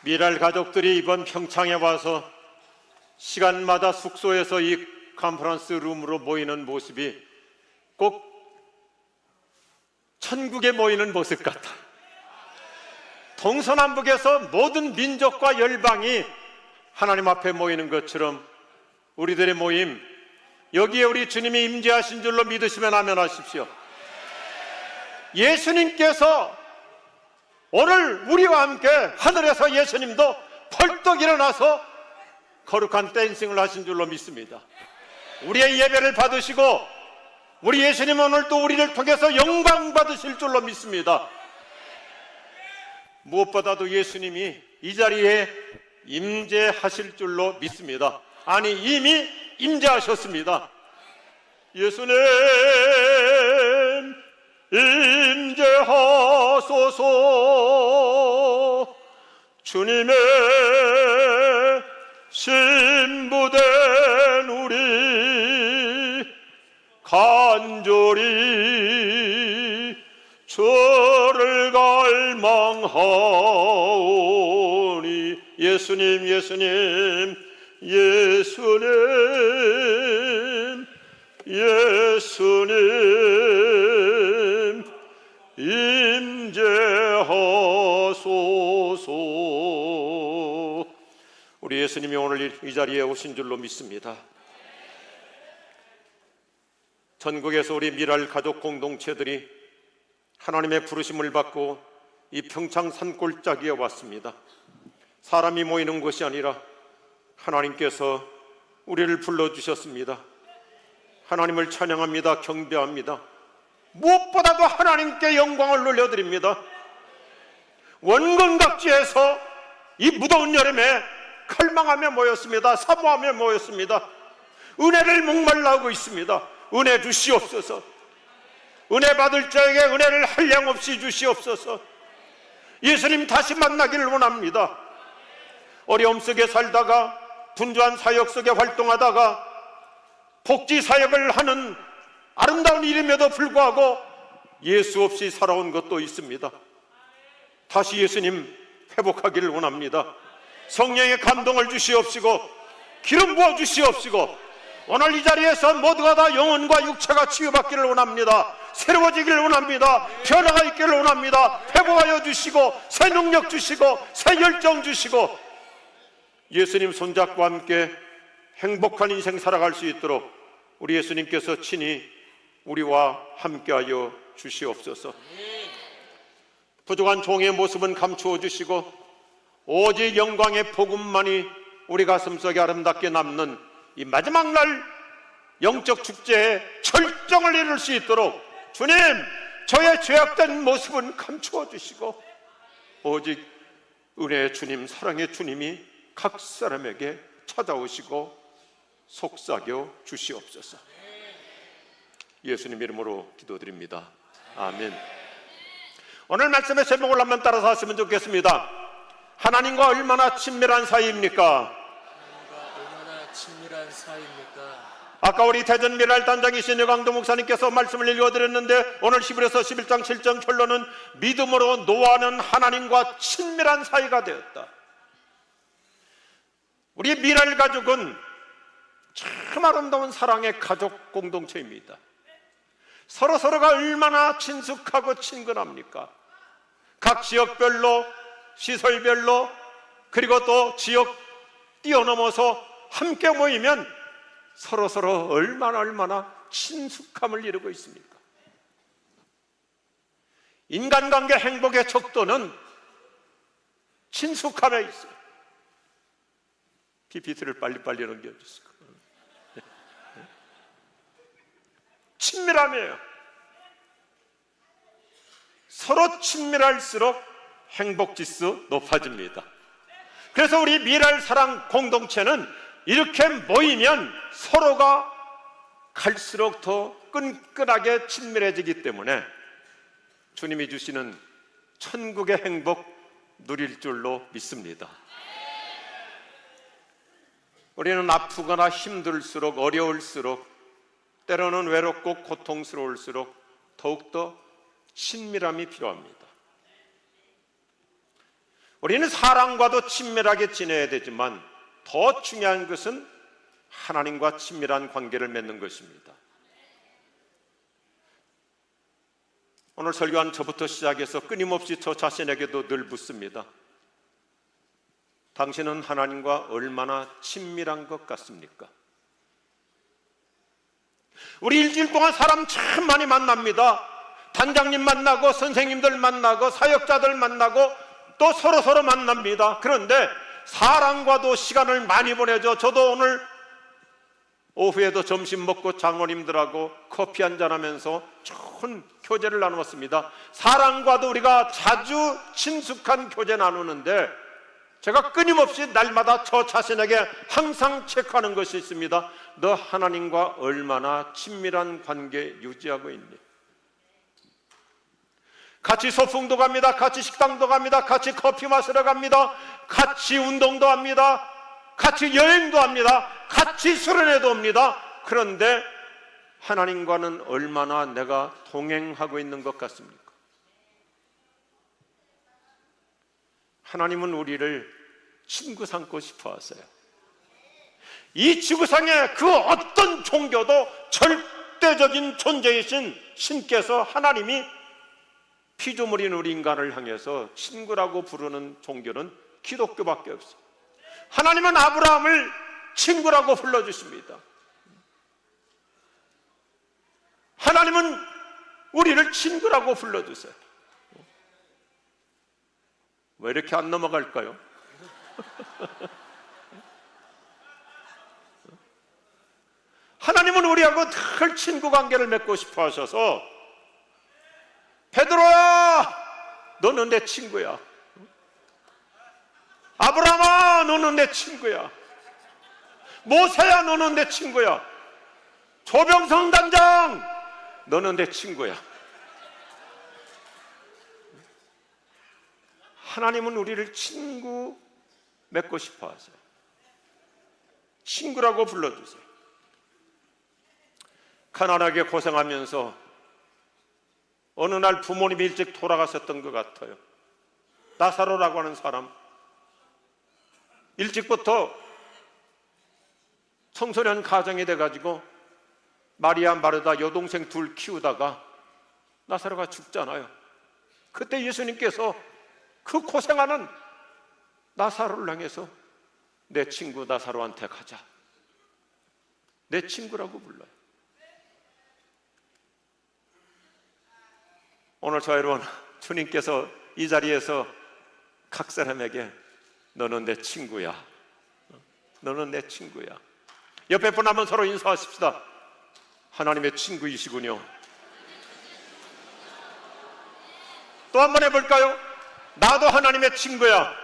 미랄 가족들이 이번 평창에 와서 시간마다 숙소에서 이 컨퍼런스 룸으로 모이는 모습이 꼭 천국에 모이는 모습 같아. 동서남북에서 모든 민족과 열방이 하나님 앞에 모이는 것처럼 우리들의 모임, 여기에 우리 주님이 임재하신 줄로 믿으시면 아멘하십시오. 예수님께서 오늘 우리와 함께 하늘에서 예수님도 벌떡 일어나서 거룩한 댄싱을 하신 줄로 믿습니다. 우리의 예배를 받으시고 우리 예수님 오늘 또 우리를 통해서 영광 받으실 줄로 믿습니다. 무엇보다도 예수님이 이 자리에 임재하실 줄로 믿습니다. 아니, 이미 임재하셨습니다. 예수님 임재하소서. 주님의 신부된 우리 간절히 주를 갈망하오니. 예수님, 예수님, 예수님, 예수님 임재하소서. 우리 예수님이 오늘 이 자리에 오신 줄로 믿습니다. 전국에서 우리 미랄 가족 공동체들이 하나님의 부르심을 받고 이 평창 산골짜기에 왔습니다. 사람이 모이는 곳이 아니라 하나님께서 우리를 불러주셨습니다. 하나님을 찬양합니다. 경배합니다. 무엇보다도 하나님께 영광을 돌려드립니다. 원근각지에서 이 무더운 여름에 갈망하며 모였습니다. 사모하며 모였습니다. 은혜를 목말라하고 있습니다. 은혜 주시옵소서. 은혜 받을 자에게 은혜를 한량없이 주시옵소서. 예수님 다시 만나기를 원합니다. 어려움 속에 살다가 분주한 사역 속에 활동하다가 복지 사역을 하는 아름다운 일임에도 불구하고 예수 없이 살아온 것도 있습니다. 다시 예수님 회복하기를 원합니다. 성령의 감동을 주시옵시고 기름 부어 주시옵시고 오늘 이 자리에서 모두가 다 영혼과 육체가 치유받기를 원합니다. 새로워지기를 원합니다. 변화가 있기를 원합니다. 회복하여 주시고 새 능력 주시고 새 열정 주시고 예수님 손잡고 함께 행복한 인생 살아갈 수 있도록 우리 예수님께서 친히 우리와 함께하여 주시옵소서. 부족한 종의 모습은 감추어 주시고 오직 영광의 복음만이 우리 가슴속에 아름답게 남는 이 마지막 날 영적 축제에 절정을 이룰 수 있도록 주님, 저의 죄악된 모습은 감추어 주시고 오직 은혜의 주님, 사랑의 주님이 각 사람에게 찾아오시고 속삭여 주시옵소서. 예수님 이름으로 기도드립니다. 아멘. 오늘 말씀의 제목을 한번 따라서 하시면 좋겠습니다. 하나님과 얼마나 친밀한 사이입니까? 얼마나 친밀한 사이입니까? 아까 우리 대전 미랄 단장이신 여강도 목사님께서 말씀을 읽어드렸는데 오늘 히브리서 11장 7절 결론은 믿음으로 노아는 하나님과 친밀한 사이가 되었다. 우리 미랄 가족은 참 아름다운 사랑의 가족 공동체입니다. 서로서로가 얼마나 친숙하고 친근합니까? 각 지역별로, 시설별로, 그리고 또 지역 뛰어넘어서 함께 모이면 서로서로 얼마나 친숙함을 이루고 있습니까? 인간관계 행복의 척도는 친숙함에 있어요. PPT를 빨리빨리 넘겨주세요. 친밀함이에요. 서로 친밀할수록 행복지수 높아집니다. 그래서 우리 미랄 사랑 공동체는 이렇게 모이면 서로가 갈수록 더 끈끈하게 친밀해지기 때문에 주님이 주시는 천국의 행복 누릴 줄로 믿습니다. 우리는 아프거나 힘들수록, 어려울수록, 때로는 외롭고 고통스러울수록 더욱더 친밀함이 필요합니다. 우리는 사람과도 친밀하게 지내야 되지만 더 중요한 것은 하나님과 친밀한 관계를 맺는 것입니다. 오늘 설교한 저부터 시작해서 끊임없이 저 자신에게도 늘 묻습니다. 당신은 하나님과 얼마나 친밀한 것 같습니까? 우리 일주일 동안 사람 참 많이 만납니다. 단장님 만나고 선생님들 만나고 사역자들 만나고 또 서로 만납니다. 그런데 사람과도 시간을 많이 보내죠. 저도 오늘 오후에도 점심 먹고 장로님들하고 커피 한잔하면서 좋은 교제를 나누었습니다. 사람과도 우리가 자주 친숙한 교제 나누는데 제가 끊임없이 날마다 저 자신에게 항상 체크하는 것이 있습니다. 너 하나님과 얼마나 친밀한 관계 유지하고 있니? 같이 소풍도 갑니다. 같이 식당도 갑니다. 같이 커피 마시러 갑니다. 같이 운동도 합니다. 같이 여행도 합니다. 같이 수련회도 옵니다. 그런데 하나님과는 얼마나 내가 동행하고 있는 것 같습니까? 하나님은 우리를 친구 삼고 싶어 하세요. 이 지구상에 그 어떤 종교도 절대적인 존재이신 신께서 하나님이 피조물인 우리 인간을 향해서 친구라고 부르는 종교는 기독교밖에 없어요. 하나님은 아브라함을 친구라고 불러주십니다. 하나님은 우리를 친구라고 불러주세요. 왜 이렇게 안 넘어갈까요? 하나님은 우리하고 늘 친구 관계를 맺고 싶어 하셔서 베드로야, 너는 내 친구야. 아브라함아, 너는 내 친구야. 모세야, 너는 내 친구야. 조병성 단장, 너는 내 친구야. 하나님은 우리를 친구 맺고 싶어 하세요. 친구라고 불러주세요. 가난하게 고생하면서 어느 날 부모님이 일찍 돌아가셨던 것 같아요. 나사로라고 하는 사람, 일찍부터 청소년 가정이 돼가지고 마리아 마르다 여동생 둘 키우다가 나사로가 죽잖아요. 그때 예수님께서 그 고생하는 나사로를 향해서 내 친구 나사로한테 가자. 내 친구라고 불러요. 오늘 저 여러분, 주님께서 이 자리에서 각 사람에게 너는 내 친구야. 너는 내 친구야. 옆에 분 한번 서로 인사하십시다. 하나님의 친구이시군요. 또 한번 해볼까요? 나도 하나님의 친구야.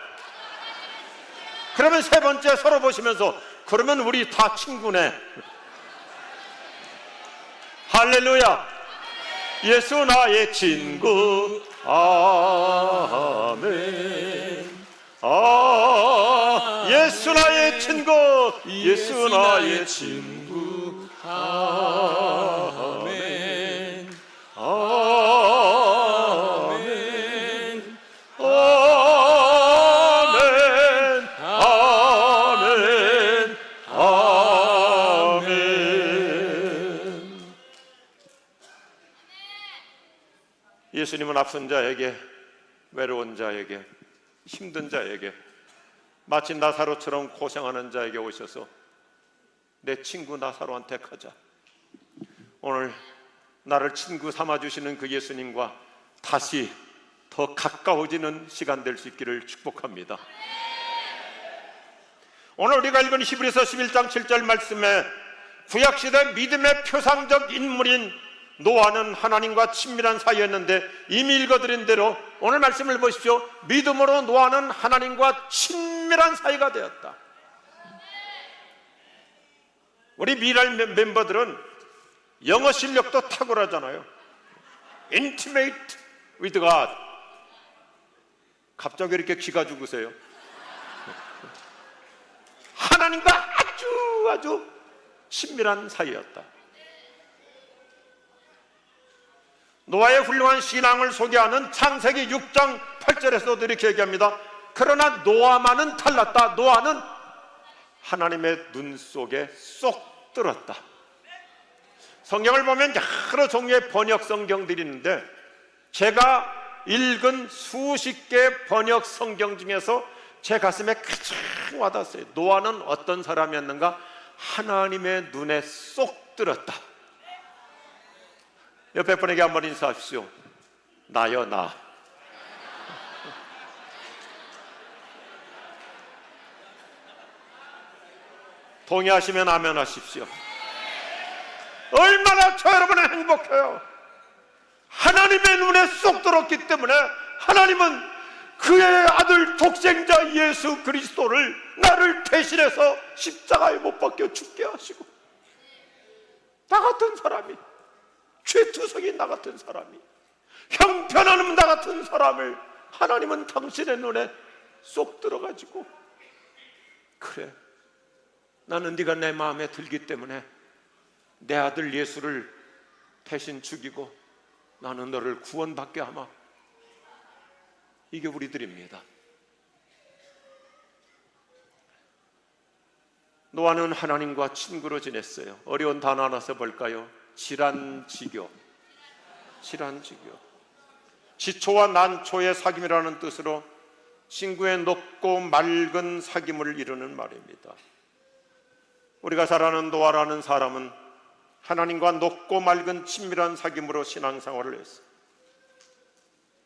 그러면 세 번째 서로 보시면서 그러면 우리 다 친구네. 할렐루야. 예수 나의 친구. 아멘. 예수 나의 친구. 예수 나의 친구. 아멘. 아멘. 아멘. 아멘. 아멘. 예수님은 아픈 자에게, 외로운 자에게, 힘든 자에게, 마치 나사로처럼 고생하는 자에게 오셔서 내 친구 나사로한테 가자. 오늘 나를 친구 삼아주시는 그 예수님과 다시 더 가까워지는 시간 될 수 있기를 축복합니다. 오늘 우리가 읽은 히브리서 11장 7절 말씀에 구약시대 믿음의 표상적 인물인 노아는 하나님과 친밀한 사이였는데 이미 읽어드린 대로 오늘 말씀을 보십시오. 믿음으로 노아는 하나님과 친밀한 사이가 되었다. 우리 미랄 멤버들은 영어 실력도 탁월하잖아요. Intimate with God. 갑자기 이렇게 기가 죽으세요. 하나님과 아주 친밀한 사이였다. 노아의 훌륭한 신앙을 소개하는 창세기 6장 8절에서도 이렇게 얘기합니다. 그러나 노아만은 달랐다. 노아는 하나님의 눈 속에 쏙 들었다. 성경을 보면 여러 종류의 번역 성경들이 있는데 제가 읽은 수십 개의 번역 성경 중에서 제 가슴에 가장 와닿았어요. 노아는 어떤 사람이었는가? 하나님의 눈에 쏙 들었다. 옆에 분에게 한번 인사하십시오. 나요, 나. 동의하시면 아멘 하십시오. 얼마나 저 여러분은 행복해요. 하나님의 눈에 쏙 들었기 때문에 하나님은 그의 아들 독생자 예수 그리스도를 나를 대신해서 십자가에 못 박혀 죽게 하시고, 나 같은 사람이, 죄투성이 나 같은 사람이, 형편없는 나 같은 사람을 하나님은 당신의 눈에 쏙 들어가지고, 그래, 나는 네가 내 마음에 들기 때문에 내 아들 예수를 대신 죽이고 나는 너를 구원받게 하마. 이게 우리들입니다. 노아는 하나님과 친구로 지냈어요. 어려운 단어 하나 써볼까요? 질환지교. 질환지교. 지초와 난초의 사귐이라는 뜻으로 친구의 높고 맑은 사귐을 이루는 말입니다. 우리가 잘 아는 노아라는 사람은 하나님과 높고 맑은 친밀한 사귐으로 신앙생활을 했어요.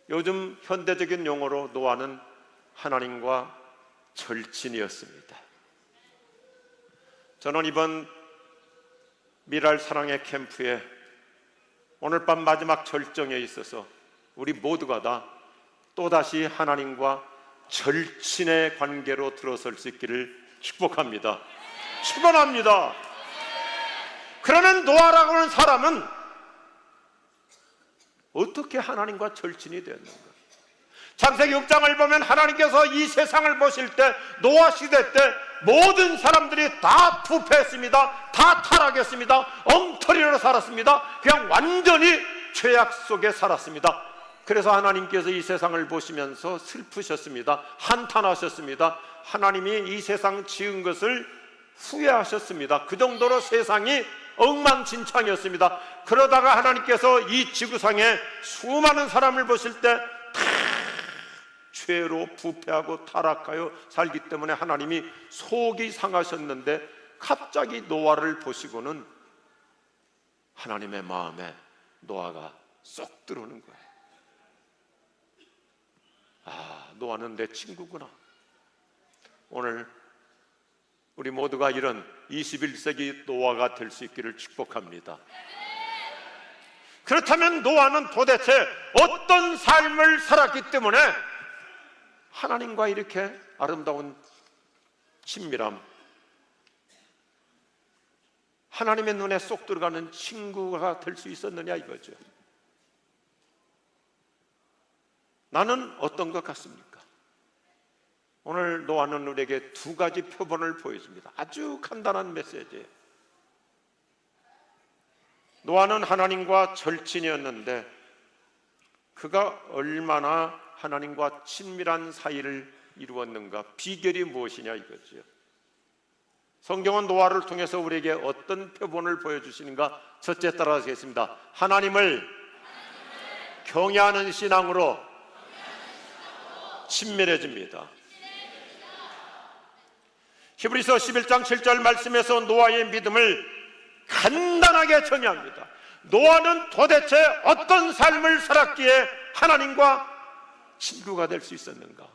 요즘 현대적인 용어로 노아는 하나님과 절친이었습니다. 저는 이번 미랄 사랑의 캠프에 오늘 밤 마지막 절정에 있어서 우리 모두가 다 또다시 하나님과 절친의 관계로 들어설 수 있기를 축복합니다. 축원합니다. 그러면 노아라고 하는 사람은 어떻게 하나님과 절친이 되었는가? 창세기 6장을 보면 하나님께서 이 세상을 보실 때 노아 시대 때 모든 사람들이 다 부패했습니다. 다 타락했습니다. 엉터리로 살았습니다. 그냥 완전히 죄악 속에 살았습니다. 그래서 하나님께서 이 세상을 보시면서 슬프셨습니다. 한탄하셨습니다. 하나님이 이 세상 지은 것을 후회하셨습니다. 그 정도로 세상이 엉망진창이었습니다. 그러다가 하나님께서 이 지구상에 수많은 사람을 보실 때 다 죄로 부패하고 타락하여 살기 때문에 하나님이 속이 상하셨는데 갑자기 노아를 보시고는 하나님의 마음에 노아가 쏙 들어오는 거예요. 아, 노아는 내 친구구나. 오늘 우리 모두가 이런 21세기 노아가 될 수 있기를 축복합니다. 그렇다면 노아는 도대체 어떤 삶을 살았기 때문에 하나님과 이렇게 아름다운 친밀함, 하나님의 눈에 쏙 들어가는 친구가 될 수 있었느냐 이거죠. 나는 어떤 것 같습니까? 오늘 노아는 우리에게 두 가지 표본을 보여줍니다. 아주 간단한 메시지예요. 노아는 하나님과 절친이었는데 그가 얼마나 하나님과 친밀한 사이를 이루었는가, 비결이 무엇이냐 이거죠. 성경은 노아를 통해서 우리에게 어떤 표본을 보여주시는가? 첫째 따라하겠습니다. 하나님을 경외하는 신앙으로 친밀해집니다. 히브리서 11장 7절 말씀에서 노아의 믿음을 간단하게 정의합니다. 노아는 도대체 어떤 삶을 살았기에 하나님과 친구가 될 수 있었는가?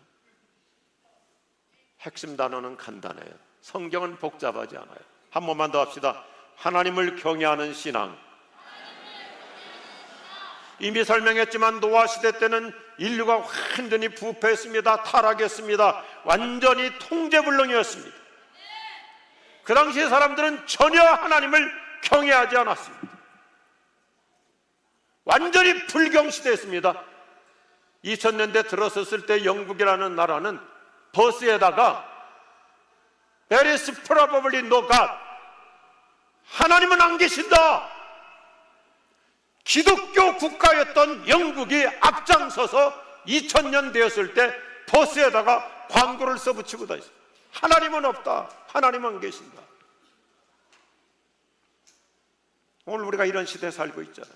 핵심 단어는 간단해요. 성경은 복잡하지 않아요. 한 번만 더 합시다. 하나님을 경외하는 신앙. 이미 설명했지만 노아 시대 때는 인류가 완전히 부패했습니다. 타락했습니다. 완전히 통제불능이었습니다. 그 당시의 사람들은 전혀 하나님을 경외하지 않았습니다. 완전히 불경시대였습니다. 2000년대 들어섰을 때 영국이라는 나라는 버스에다가 There is probably no God, 하나님은 안 계신다, 기독교 국가였던 영국이 앞장서서 2000년 되었을 때 버스에다가 광고를 써붙이고 다 있어. 하나님은 없다. 하나님은 계신다. 오늘 우리가 이런 시대에 살고 있잖아요.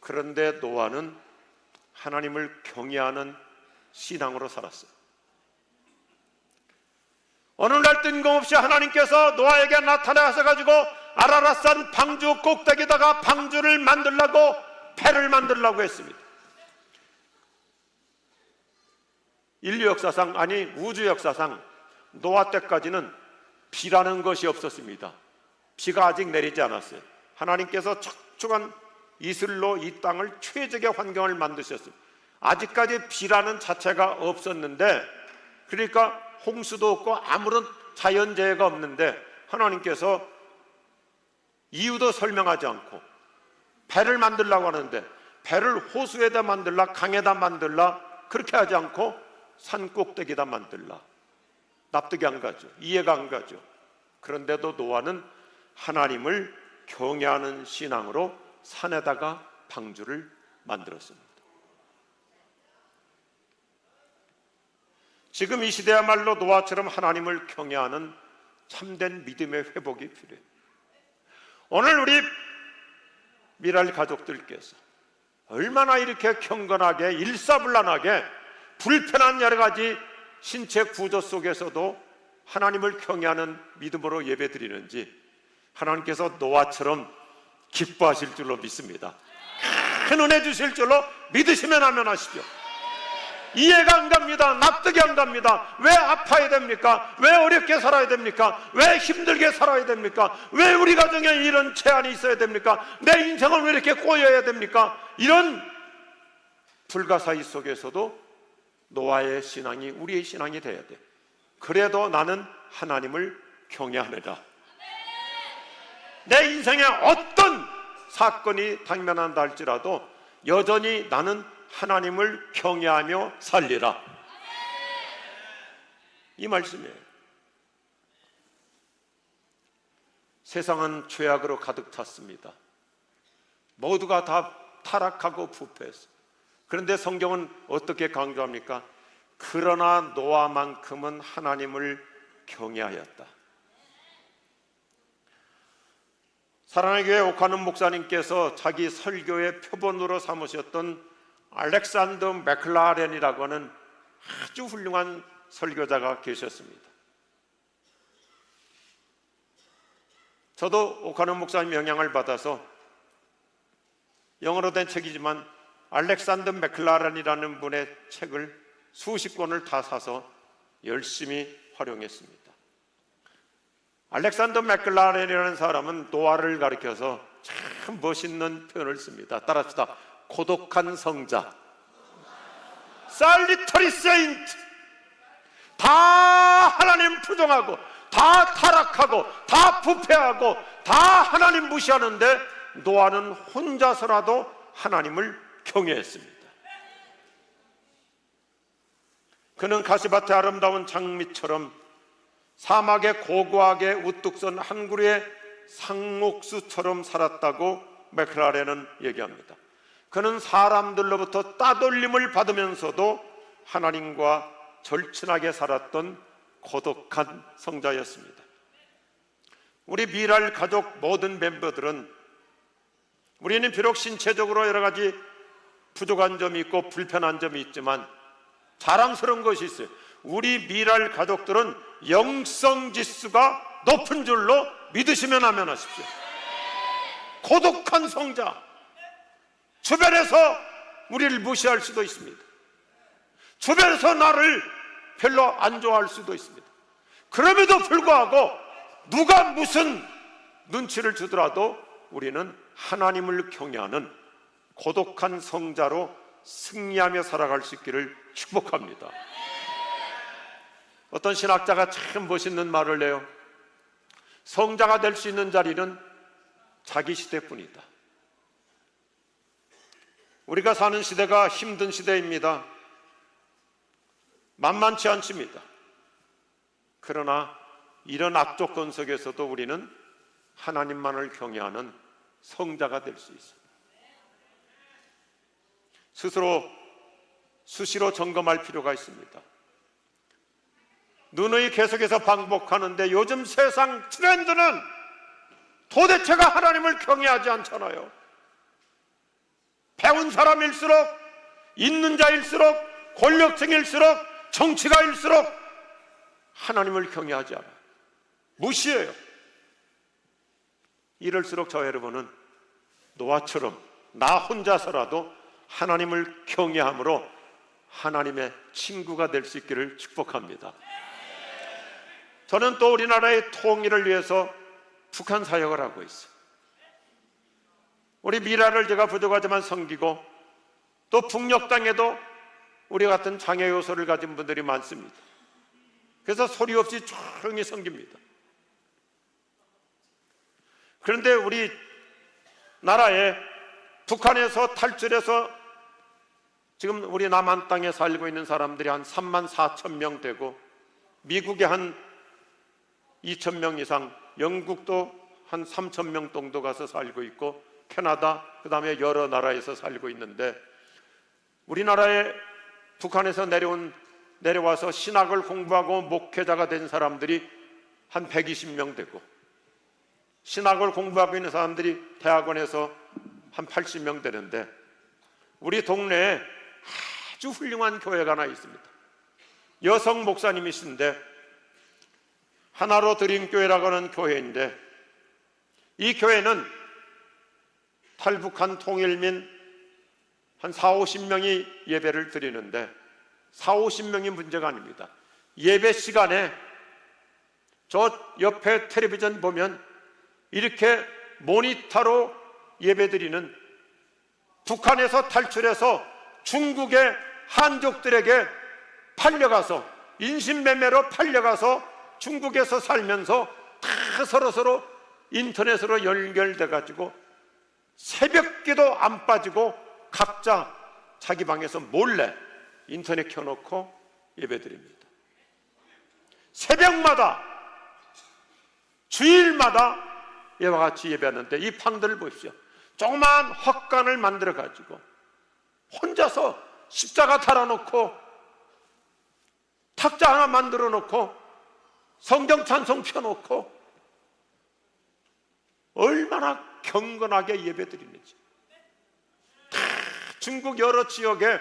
그런데 노아는 하나님을 경외하는 신앙으로 살았어요. 어느 날 뜬금없이 하나님께서 노아에게 나타나서 가지고 아라랏산 방주 꼭대기에다가 방주를 만들라고, 배를 만들라고 했습니다. 인류 역사상, 아니 우주 역사상 노아 때까지는 비라는 것이 없었습니다. 비가 아직 내리지 않았어요. 하나님께서 척추간 이슬로 이 땅을 최적의 환경을 만드셨어요. 아직까지 비라는 자체가 없었는데, 그러니까 홍수도 없고 아무런 자연재해가 없는데 하나님께서 이유도 설명하지 않고 배를 만들라고 하는데, 배를 호수에다 만들라, 강에다 만들라, 그렇게 하지 않고 산 꼭대기에다 만들라. 납득이 안 가죠. 이해가 안 가죠. 그런데도 노아는 하나님을 경외하는 신앙으로 산에다가 방주를 만들었습니다. 지금 이 시대야말로 노아처럼 하나님을 경외하는 참된 믿음의 회복이 필요해요. 오늘 우리 미랄 가족들께서 얼마나 이렇게 경건하게, 일사불란하게 불편한 여러 가지 신체 구조 속에서도 하나님을 경외하는 믿음으로 예배드리는지 하나님께서 노아처럼 기뻐하실 줄로 믿습니다. 큰 은혜 주실 줄로 믿으시면 아멘 하시죠. 이해가 안 갑니다. 납득이 안 갑니다. 왜 아파야 됩니까? 왜 어렵게 살아야 됩니까? 왜 힘들게 살아야 됩니까? 왜 우리 가정에 이런 제한이 있어야 됩니까? 내 인생은 왜 이렇게 꼬여야 됩니까? 이런 불가사의 속에서도 노아의 신앙이 우리의 신앙이 돼야 돼. 그래도 나는 하나님을 경외하느라. 내 인생에 어떤 사건이 당면한다 할지라도 여전히 나는 하나님을 경외하며 살리라. 이 말씀이에요. 세상은 죄악으로 가득 찼습니다. 모두가 다 타락하고 부패했어요. 그런데 성경은 어떻게 강조합니까? 그러나 노아만큼은 하나님을 경외하였다. 사랑의 교회 옥하는 목사님께서 자기 설교의 표본으로 삼으셨던 알렉산더 맥클라렌이라고 하는 아주 훌륭한 설교자가 계셨습니다. 저도 옥하는 목사님 영향을 받아서 영어로 된 책이지만 알렉산더 맥클라렌이라는 분의 책을 수십 권을 다 사서 열심히 활용했습니다. 알렉산더 맥클라렌이라는 사람은 노아를 가리켜서 참 멋있는 표현을 씁니다. 따라합시다. 고독한 성자, 솔리터리 세인트. 다 하나님 부정하고 다 타락하고 다 부패하고 다 하나님 무시하는데 노아는 혼자서라도 하나님을 경외했습니다. 그는 가시밭의 아름다운 장미처럼 사막에 고고하게 우뚝 선 한 그루의 상옥수처럼 살았다고 맥클라렌은 얘기합니다. 그는 사람들로부터 따돌림을 받으면서도 하나님과 절친하게 살았던 고독한 성자였습니다. 우리 미랄 가족 모든 멤버들은 우리는 비록 신체적으로 여러 가지 부족한 점이 있고 불편한 점이 있지만 자랑스러운 것이 있어요. 우리 미랄 가족들은 영성 지수가 높은 줄로 믿으시면 아멘 하십시오. 고독한 성자. 주변에서 우리를 무시할 수도 있습니다. 주변에서 나를 별로 안 좋아할 수도 있습니다. 그럼에도 불구하고 누가 무슨 눈치를 주더라도 우리는 하나님을 경외하는 고독한 성자로 승리하며 살아갈 수 있기를 축복합니다. 어떤 신학자가 참 멋있는 말을 해요. 성자가 될 수 있는 자리는 자기 시대뿐이다. 우리가 사는 시대가 힘든 시대입니다. 만만치 않습니다. 그러나 이런 악조건 속에서도 우리는 하나님만을 경외하는 성자가 될 수 있습니다. 스스로 수시로 점검할 필요가 있습니다. 누누이 계속해서 반복하는데 요즘 세상 트렌드는 도대체가 하나님을 경외하지 않잖아요. 배운 사람일수록, 있는 자일수록, 권력층일수록, 정치가일수록 하나님을 경외하지 않아요. 무시해요. 이럴수록 저 여러분은 노아처럼 나 혼자서라도 하나님을 경외함으로 하나님의 친구가 될 수 있기를 축복합니다. 저는 또 우리나라의 통일을 위해서 북한 사역을 하고 있어요. 우리 미라를 제가 부족하지만 섬기고, 또 북녘 땅에도 우리 같은 장애 요소를 가진 분들이 많습니다. 그래서 소리 없이 조용히 섬깁니다. 그런데 우리 나라에 북한에서 탈출해서 지금 우리 남한 땅에 살고 있는 사람들이 한 3만 4천 명 되고, 미국에 한 2천 명 이상, 영국도 한 3천 명 정도 가서 살고 있고, 캐나다, 그 다음에 여러 나라에서 살고 있는데, 우리나라에 북한에서 내려와서 신학을 공부하고 목회자가 된 사람들이 한 120명 되고, 신학을 공부하고 있는 사람들이 대학원에서 한 80명 되는데, 우리 동네에 아주 훌륭한 교회가 하나 있습니다. 여성 목사님이신데, 하나로 드림교회라고 하는 교회인데, 이 교회는 탈북한 통일민 한 40-50명이 예배를 드리는데, 40-50명이 문제가 아닙니다. 예배 시간에 저 옆에 텔레비전 보면 이렇게 모니터로 예배 드리는, 북한에서 탈출해서 중국의 한족들에게 팔려가서, 인신매매로 팔려가서 중국에서 살면서 다 서로서로 인터넷으로 연결돼 가지고 새벽기도 안 빠지고 각자 자기 방에서 몰래 인터넷 켜놓고 예배드립니다. 새벽마다, 주일마다 이와 같이 예배하는데, 이 방들을 보십시오. 조그만 헛간을 만들어 가지고 혼자서 십자가 달아놓고 탁자 하나 만들어 놓고 성경 찬송 펴놓고 얼마나 경건하게 예배드리는지. 다 중국 여러 지역에,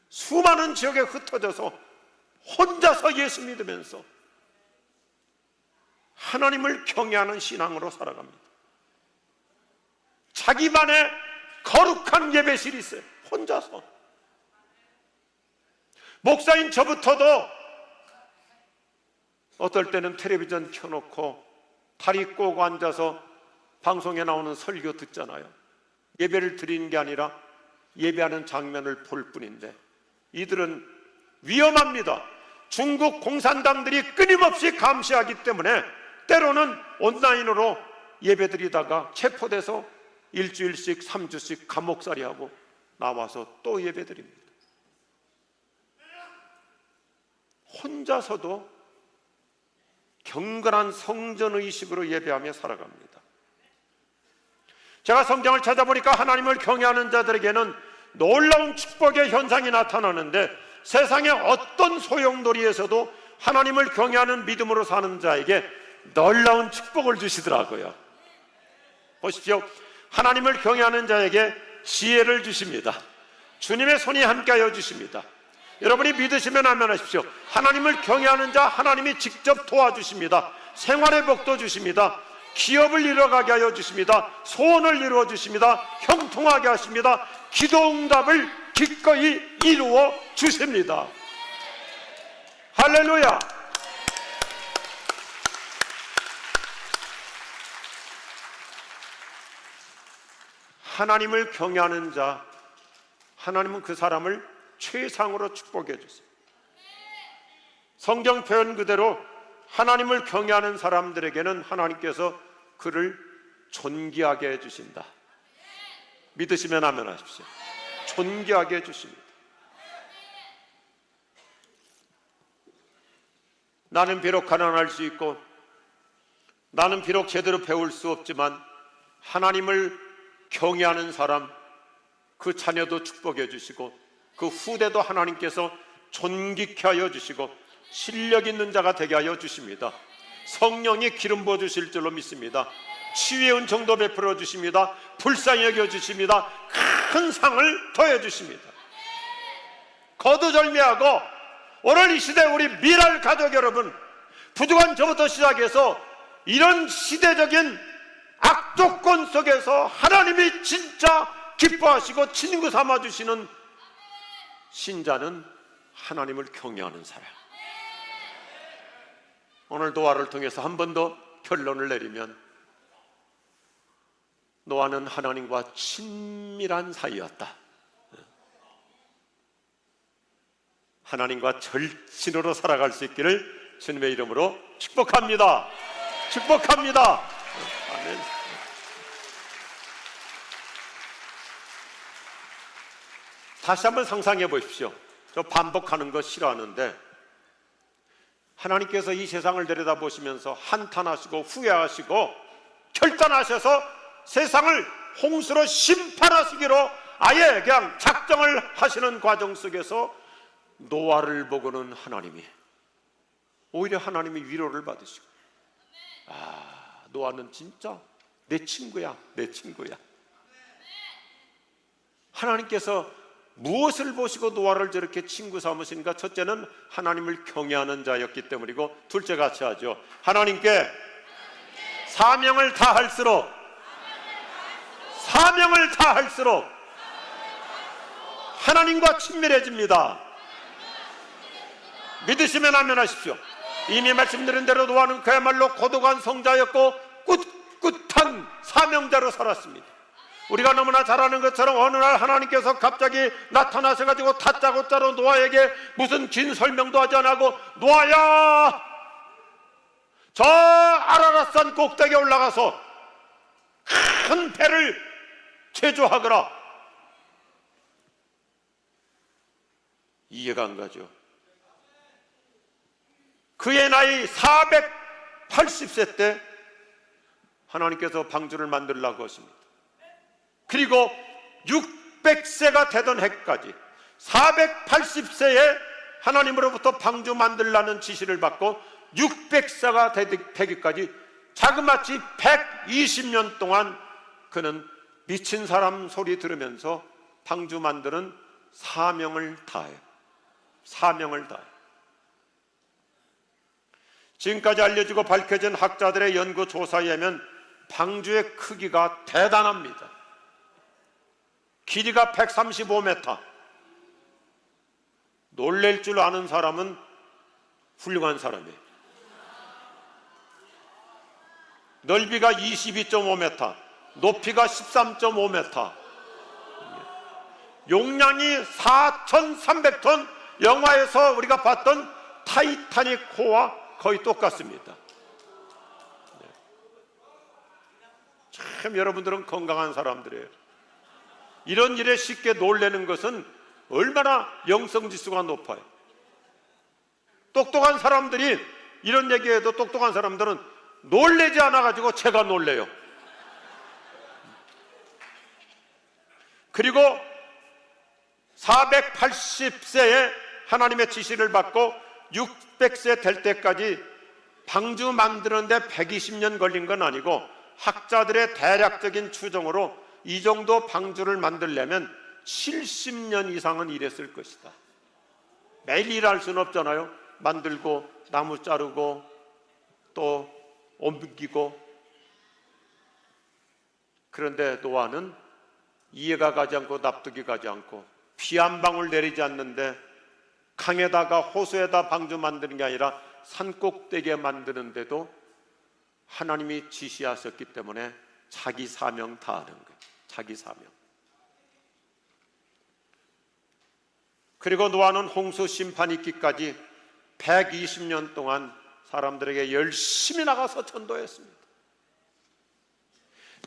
수많은 지역에 흩어져서 혼자서 예수 믿으면서 하나님을 경외하는 신앙으로 살아갑니다. 자기만의 거룩한 예배실이 있어요. 혼자서. 목사인 저부터도 어떨 때는 텔레비전 켜놓고 다리 꼬고 앉아서 방송에 나오는 설교 듣잖아요. 예배를 드리는 게 아니라 예배하는 장면을 볼 뿐인데, 이들은 위험합니다. 중국 공산당들이 끊임없이 감시하기 때문에 때로는 온라인으로 예배드리다가 체포돼서 일주일씩 3주씩 감옥살이하고 나와서 또 예배드립니다. 혼자서도 경건한 성전의식으로 예배하며 살아갑니다. 제가 성경을 찾아보니까 하나님을 경외하는 자들에게는 놀라운 축복의 현상이 나타나는데, 세상의 어떤 소용돌이에서도 하나님을 경외하는 믿음으로 사는 자에게 놀라운 축복을 주시더라고요. 보십시오. 하나님을 경외하는 자에게 지혜를 주십니다. 주님의 손이 함께하여 주십니다. 여러분이 믿으시면 아멘하십시오. 하나님을 경외하는 자 하나님이 직접 도와주십니다. 생활의 복도 주십니다. 기업을 이뤄가게 하여 주십니다. 소원을 이루어 주십니다. 형통하게 하십니다. 기도응답을 기꺼이 이루어 주십니다. 할렐루야. 하나님을 경외하는 자, 하나님은 그 사람을 최상으로 축복해 주세요. 성경 표현 그대로 하나님을 경외하는 사람들에게는 하나님께서 그를 존귀하게 해주신다. 믿으시면 아멘 하십시오. 존귀하게 해주십니다. 나는 비록 가난할 수 있고, 나는 비록 제대로 배울 수 없지만 하나님을 경외하는 사람, 그 자녀도 축복해 주시고 그 후대도 하나님께서 존귀케 하여 주시고 실력 있는 자가 되게 하여 주십니다. 성령이 기름 부어 주실 줄로 믿습니다. 치유의 은총도 베풀어 주십니다. 불쌍히 여겨 주십니다. 큰 상을 더해 주십니다. 거두절미하고 오늘 이 시대 우리 미랄 가족 여러분, 부족한 저부터 시작해서 이런 시대적인 악조건 속에서 하나님이 진짜 기뻐하시고 친구 삼아주시는 신자는 하나님을 경외하는 사람. 오늘 노아를 통해서 한 번 더 결론을 내리면 노아는 하나님과 친밀한 사이였다. 하나님과 절친으로 살아갈 수 있기를 주님의 이름으로 축복합니다. 축복합니다. 아멘. 다시 한번 상상해 보십시오. 저 반복하는 거 싫어하는데 하나님께서 이 세상을 들여다보시면서 한탄하시고 후회하시고 결단하셔서 세상을 홍수로 심판하시기로 아예 그냥 작정을 하시는 과정 속에서 노아를 보고는 하나님이 오히려 하나님이 위로를 받으시고, 노아는 진짜 내 친구야, 내 친구야. 하나님께서 무엇을 보시고 노아를 저렇게 친구 삼으시는가? 첫째는 하나님을 경외하는 자였기 때문이고, 둘째 같이 하죠. 하나님께 사명을 다할수록 하나님과 친밀해집니다. 믿으시면 아멘하십시오. 이미 말씀드린 대로 노아는 그야말로 고독한 성자였고 꿋꿋한 사명자로 살았습니다. 우리가 너무나 잘 아는 것처럼 어느 날 하나님께서 갑자기 나타나셔가지고 다짜고짜로 노아에게 무슨 긴 설명도 하지 않고, 노아야, 저 아라랏산 꼭대기에 올라가서 큰 배를 제조하거라. 이해가 안 가죠. 그의 나이 480세 때 하나님께서 방주를 만들라고 하십니다. 그리고 600세가 되던 해까지 480세에 하나님으로부터 방주 만들라는 지시를 받고 600세가 되기까지 자그마치 120년 동안 그는 미친 사람 소리 들으면서 방주 만드는 사명을 다해요. 사명을 다해요. 지금까지 알려지고 밝혀진 학자들의 연구 조사에 의하면 방주의 크기가 대단합니다. 길이가 135m. 놀랄 줄 아는 사람은 훌륭한 사람이에요. 넓이가 22.5m, 높이가 13.5m, 용량이 4,300톤, 영화에서 우리가 봤던 타이타닉호와 거의 똑같습니다. 참 여러분들은 건강한 사람들이에요. 이런 일에 쉽게 놀라는 것은 얼마나 영성지수가 높아요. 똑똑한 사람들이 이런 얘기해도 똑똑한 사람들은 놀래지 않아가지고 제가 놀래요. 그리고 480세에 하나님의 지시를 받고 600세 될 때까지 방주 만드는데 120년 걸린 건 아니고, 학자들의 대략적인 추정으로 이 정도 방주를 만들려면 70년 이상은 일했을 것이다. 매일 일할 수는 없잖아요. 만들고 나무 자르고 또 옮기고. 그런데 노아는 이해가 가지 않고 납득이 가지 않고 피 한 방울 내리지 않는데 강에다가 호수에다 방주 만드는 게 아니라 산꼭대기에 만드는데도 하나님이 지시하셨기 때문에 자기 사명 다하는 거예요. 자기 사명. 그리고 노아는 홍수 심판이 있기까지 120년 동안 사람들에게 열심히 나가서 전도했습니다.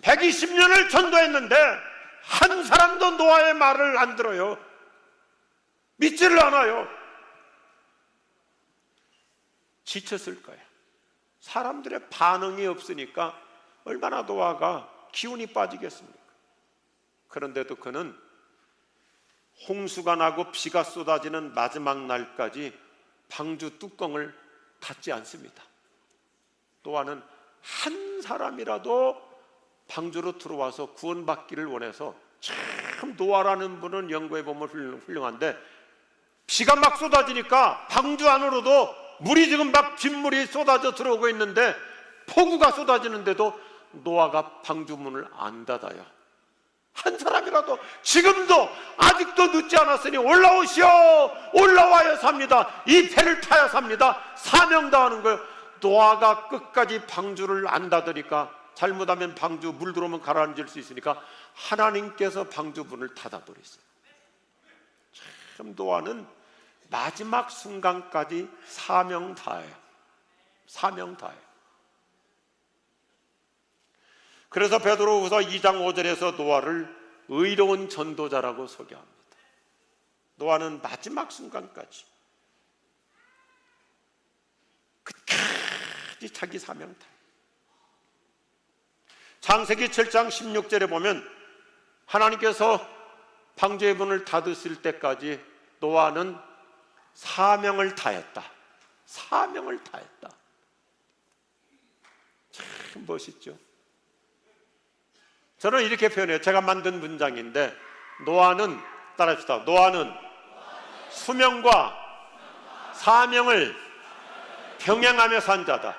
120년을 전도했는데 한 사람도 노아의 말을 안 들어요. 믿지를 않아요. 지쳤을 거예요. 사람들의 반응이 없으니까 얼마나 노아가 기운이 빠지겠습니까? 그런데도 그는 홍수가 나고 비가 쏟아지는 마지막 날까지 방주 뚜껑을 닫지 않습니다. 노아는 한 사람이라도 방주로 들어와서 구원받기를 원해서, 참 노아라는 분은 연구해 보면 훌륭한데, 비가 막 쏟아지니까 방주 안으로도 물이 지금 막 빗물이 쏟아져 들어오고 있는데, 폭우가 쏟아지는데도 노아가 방주 문을 안 닫아요. 한 사람이라도 지금도 아직도 늦지 않았으니 올라오시오, 올라와야 삽니다, 이 배를 타야 삽니다, 사명다하는 거예요. 노아가 끝까지 방주를 안 닫으니까, 잘못하면 방주 물 들어오면 가라앉을 수 있으니까 하나님께서 방주 문을 닫아버렸어요. 참 노아는 마지막 순간까지 사명다해요. 사명다해요. 그래서 베드로후서 2장 5절에서 노아를 의로운 전도자라고 소개합니다. 노아는 마지막 순간까지 끝까지 자기 사명다. 창세기 7장 16절에 보면 하나님께서 방주의 문을 닫으실 때까지 노아는 사명을 다했다. 사명을 다했다. 참 멋있죠. 저는 이렇게 표현해요. 제가 만든 문장인데, 노아는, 따라합시다. 노아는 수명과 사명을 병행하며 산 자다.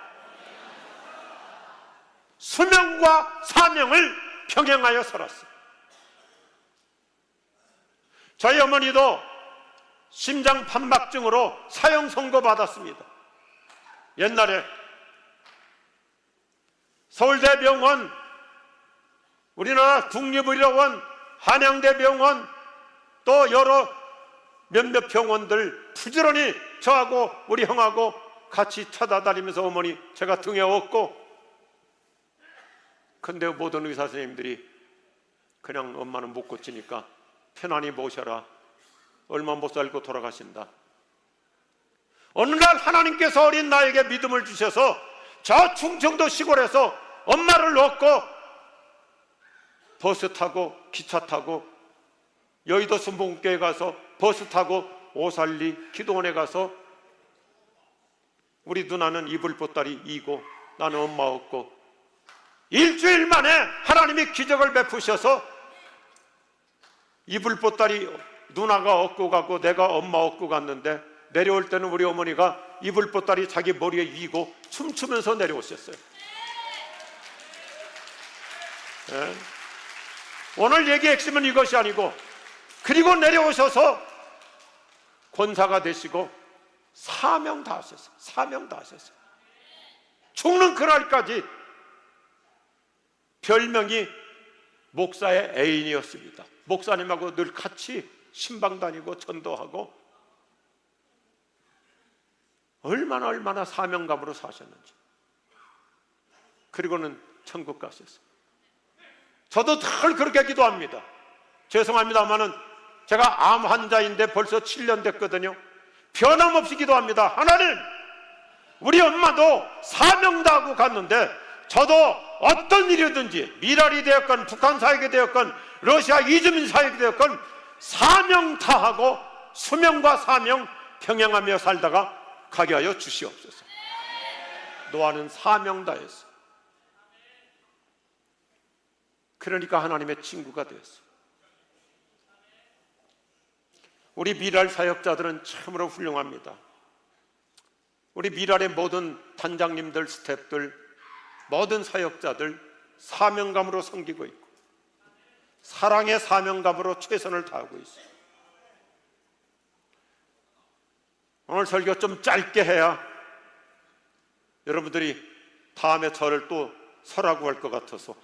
수명과 사명을 병행하여 살았어요. 저희 어머니도 심장 판막증으로 사형 선고 받았습니다. 옛날에 서울대병원, 우리나라 국립의료원, 한양대병원, 또 여러 몇몇 병원들 부지런히 저하고 우리 형하고 같이 찾아다니면서 어머니 제가 등에 업고, 근데 모든 의사 선생님들이 그냥 엄마는 못 고치니까 편안히 모셔라, 얼마 못 살고 돌아가신다. 어느 날 하나님께서 어린 나에게 믿음을 주셔서 저 충청도 시골에서 엄마를 놓고 버스 타고 기차 타고 여의도 순복음교회 가서 버스 타고 오살리 기도원에 가서 우리 누나는 이불 보따리 이고 나는 엄마 없고, 일주일 만에 하나님이 기적을 베푸셔서 이불 보따리 누나가 얻고 가고 내가 엄마 얻고 갔는데, 내려올 때는 우리 어머니가 이불 보따리 자기 머리에 이고 춤추면서 내려오셨어요. 네. 오늘 얘기의 핵심은 이것이 아니고, 그리고 내려오셔서 권사가 되시고 사명 다 하셨어요. 사명 다 하셨어요. 죽는 그날까지 별명이 목사의 애인이었습니다. 목사님하고 늘 같이 신방 다니고 전도하고 얼마나 사명감으로 사셨는지. 그리고는 천국 가셨어요. 저도 늘 그렇게 기도합니다. 죄송합니다만은 제가 암 환자인데 벌써 7년 됐거든요. 변함없이 기도합니다. 하나님, 우리 엄마도 사명 다하고 갔는데 저도 어떤 일이든지, 미랄이 되었건 북한 사역이 되었건 러시아 이주민 사역이 되었건 사명 다하고 수명과 사명 병행하며 살다가 가게 하여 주시옵소서. 노아는 사명 다했어요. 그러니까 하나님의 친구가 되었어요. 우리 미랄 사역자들은 참으로 훌륭합니다. 우리 미랄의 모든 단장님들, 스태프들, 모든 사역자들 사명감으로 섬기고 있고 사랑의 사명감으로 최선을 다하고 있어요. 오늘 설교 좀 짧게 해야 여러분들이 다음에 저를 또 설하고 할 것 같아서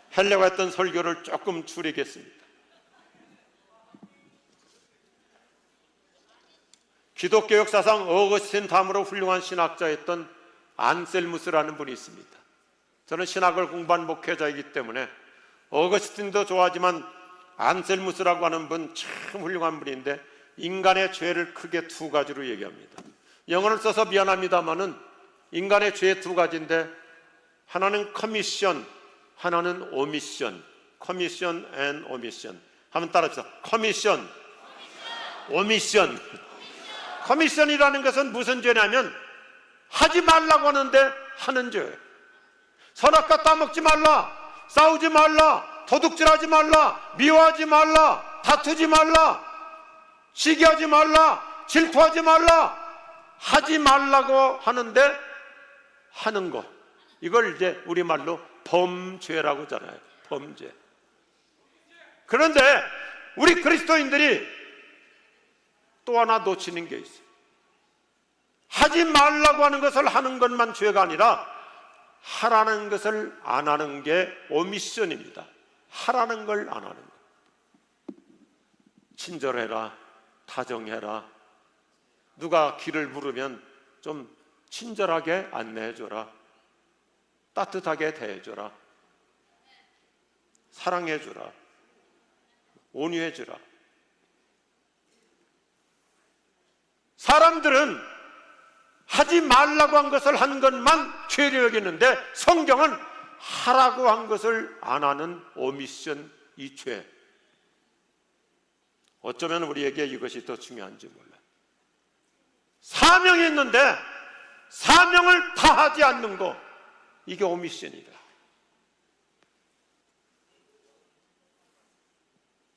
하려고 했던 설교를 조금 줄이겠습니다. 기독교 역사상 어거스틴 다음으로 훌륭한 신학자였던 안셀무스라는 분이 있습니다. 저는 신학을 공부한 목회자이기 때문에 어거스틴도 좋아하지만 안셀무스라고 하는 분 참 훌륭한 분인데, 인간의 죄를 크게 두 가지로 얘기합니다. 영어를 써서 미안합니다만은 인간의 죄 두 가지인데, 하나는 커미션, 하나는 오미션. 커미션 앤 오미션. 한번 따라합시다. 커미션, 오미션. 커미션이라는 것은 무슨 죄냐면 하지 말라고 하는데 하는 죄예요. 선악과 따먹지 말라, 싸우지 말라, 도둑질하지 말라, 미워하지 말라, 다투지 말라, 시기하지 말라, 질투하지 말라. 하지 말라고 하는데 하는 거, 이걸 이제 우리말로 범죄라고 하잖아요. 범죄. 그런데 우리 그리스도인들이 또 하나 놓치는 게 있어요. 하지 말라고 하는 것을 하는 것만 죄가 아니라 하라는 것을 안 하는 게 오미션입니다. 하라는 걸 안 하는 것. 친절해라, 다정해라, 누가 길을 물으면 좀 친절하게 안내해줘라, 따뜻하게 대해줘라, 사랑해주라, 온유해주라. 사람들은 하지 말라고 한 것을 한 것만 죄로 여기는데 성경은 하라고 한 것을 안 하는 오미션, 이 죄. 어쩌면 우리에게 이것이 더 중요한지 몰라요. 사명이 있는데 사명을 다하지 않는 거, 이게 오미션이다.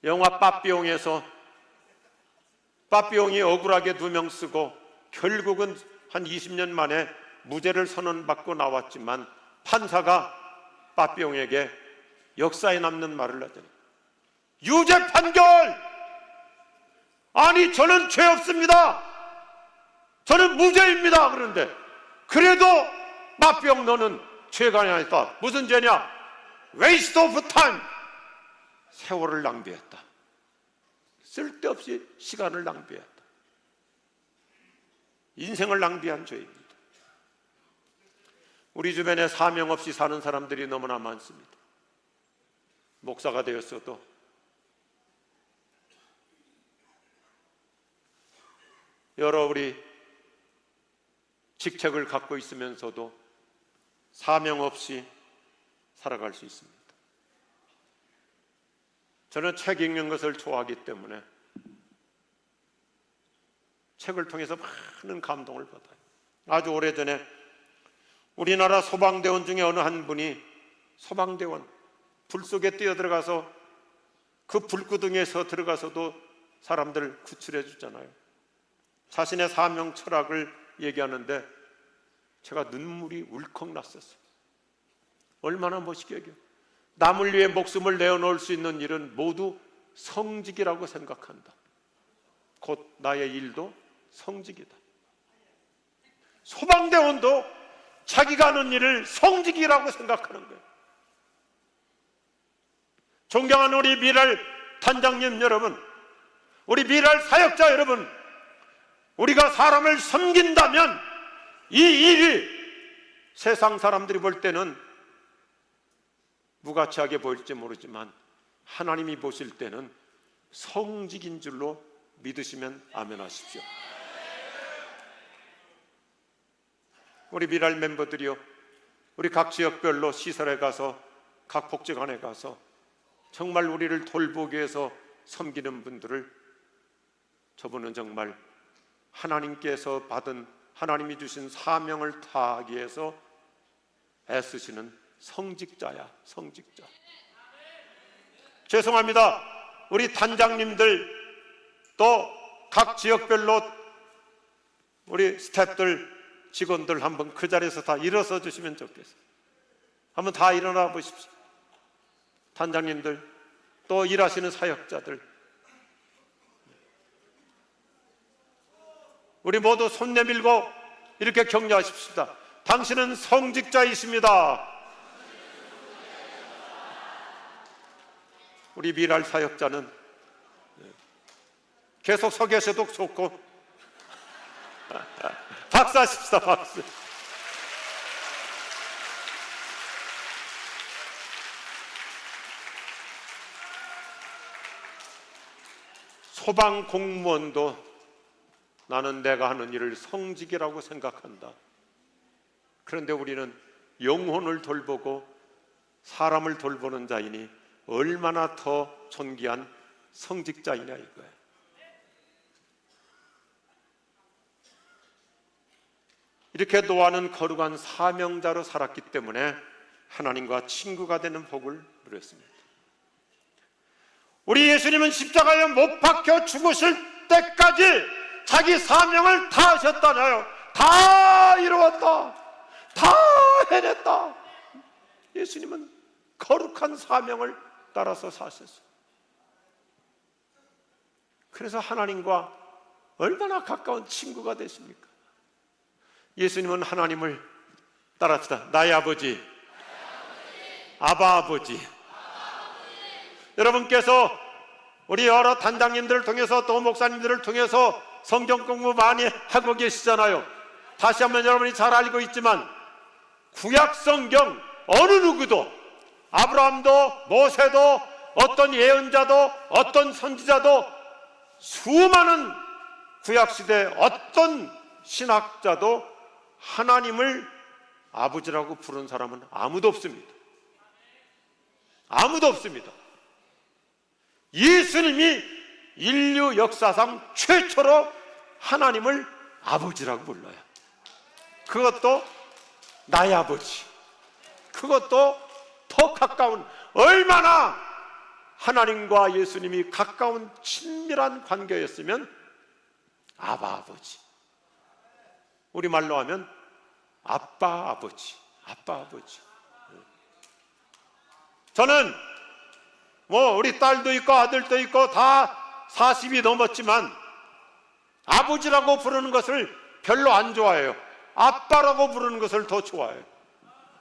영화 빠삐용에서 빠삐용이 억울하게 2명 쓰고 결국은 한 20년 만에 무죄를 선언받고 나왔지만 판사가 빠삐용에게 역사에 남는 말을 하더니 유죄 판결! 아니 저는 죄 없습니다, 저는 무죄입니다. 그런데 그래도 빠삐용 너는 죄가 아니다. 무슨 죄냐? Waste of time, 세월을 낭비했다, 쓸데없이 시간을 낭비했다, 인생을 낭비한 죄입니다. 우리 주변에 사명 없이 사는 사람들이 너무나 많습니다. 목사가 되었어도 여러 우리 직책을 갖고 있으면서도 사명 없이 살아갈 수 있습니다. 저는 책 읽는 것을 좋아하기 때문에 책을 통해서 많은 감동을 받아요. 아주 오래전에 우리나라 소방대원 중에 어느 한 분이 소방대원, 불 속에 뛰어들어가서 그 불구덩이에서 들어가서도 사람들 구출해 주잖아요. 자신의 사명 철학을 얘기하는데 제가 눈물이 울컥 났었어요. 얼마나 멋있게 여겨. 남을 위해 목숨을 내어놓을 수 있는 일은 모두 성직이라고 생각한다. 곧 나의 일도 성직이다. 소방대원도 자기가 하는 일을 성직이라고 생각하는 거예요. 존경하는 우리 미랄 단장님 여러분, 우리 미랄 사역자 여러분, 우리가 사람을 섬긴다면 이 일이 세상 사람들이 볼 때는 무가치하게 보일지 모르지만 하나님이 보실 때는 성직인 줄로 믿으시면 아멘 하십시오. 우리 미랄 멤버들이요, 우리 각 지역별로 시설에 가서, 각 복지관에 가서 정말 우리를 돌보기 위해서 섬기는 분들을, 저분은 정말 하나님께서 받은, 하나님이 주신 사명을 다하기 위해서 애쓰시는 성직자야, 성직자. 죄송합니다. 우리 단장님들, 또 각 지역별로 우리 스태프들, 직원들 한번 그 자리에서 다 일어서 주시면 좋겠어요. 한번 다 일어나 보십시오. 단장님들, 또 일하시는 사역자들, 우리 모두 손 내밀고 이렇게 격려하십시다. 당신은 성직자이십니다. 우리 미랄 사역자는 계속 서 계셔도 좋고 박수 하십시다. 박수. 소방 공무원도 나는 내가 하는 일을 성직이라고 생각한다. 그런데 우리는 영혼을 돌보고 사람을 돌보는 자이니 얼마나 더 존귀한 성직자이냐 이거예요. 이렇게 노아는 거룩한 사명자로 살았기 때문에 하나님과 친구가 되는 복을 누렸습니다. 우리 예수님은 십자가에 못 박혀 죽으실 때까지 자기 사명을 다 하셨다나요? 다 이루었다, 다 해냈다. 예수님은 거룩한 사명을 따라서 사셨어요. 그래서 하나님과 얼마나 가까운 친구가 되십니까? 예수님은 하나님을 따라합시다. 나의 아버지, 아바 아버지. 여러분께서 우리 여러 단장님들을 통해서 또 목사님들을 통해서 성경 공부 많이 하고 계시잖아요. 다시 한번 여러분이 잘 알고 있지만 구약 성경 어느 누구도, 아브라함도 모세도 어떤 예언자도 어떤 선지자도 수많은 구약시대 어떤 신학자도 하나님을 아버지라고 부른 사람은 아무도 없습니다. 아무도 없습니다. 예수님이 인류 역사상 최초로 하나님을 아버지라고 불러요. 그것도 나의 아버지. 그것도 더 가까운, 얼마나 하나님과 예수님이 가까운 친밀한 관계였으면 아바 아버지, 우리말로 하면 아빠 아버지, 아빠 아버지. 저는 우리 딸도 있고 아들도 있고 다 40이 넘었지만 아버지라고 부르는 것을 별로 안 좋아해요. 아빠라고 부르는 것을 더 좋아해요.